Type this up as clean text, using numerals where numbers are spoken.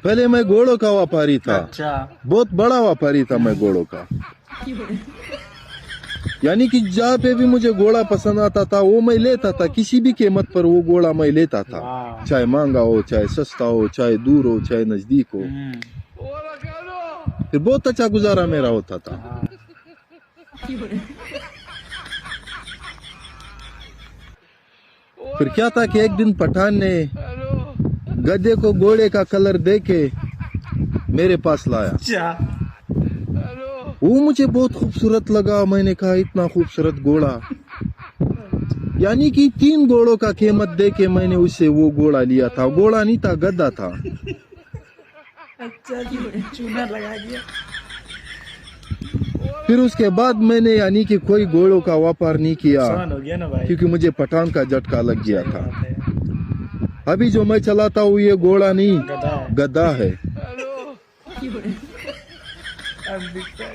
पहले मैं घोड़ों का व्यापारी था। अच्छा। बहुत बड़ा व्यापारी था मैं घोड़ों का। यानी कि जहाँ पे भी मुझे घोड़ा पसंद आता था वो मैं लेता था, किसी भी कीमत पर वो घोड़ा मैं लेता था, वाह। चाहे महंगा हो, चाहे सस्ता हो, चाहे दूर हो, चाहे नजदीक हो। फिर बहुत अच्छा गुजारा मेरा होता था। हाँ। फिर क्या था कि एक दिन पठान ने गधे को घोड़े का कलर देके मेरे पास लाया। अच्छा। वो मुझे बहुत खूबसूरत लगा। मैंने कहा इतना खूबसूरत घोड़ा, यानी कि 3 घोड़ों का कीमत दे के मैंने उससे वो घोड़ा लिया था। घोड़ा नहीं था, गधा था। अच्छा जी, चूना लगा दिया। फिर उसके बाद मैंने यानी कि कोई घोड़ों का व्यापार नहीं किया, नुकसान हो गया ना भाई। क्योंकि मुझे पठान का झटका लग गया सही था। बात है। अभी जो मैं चलाता हूँ ये घोड़ा नहीं, गधा है। गधा है। अब दिक्कत।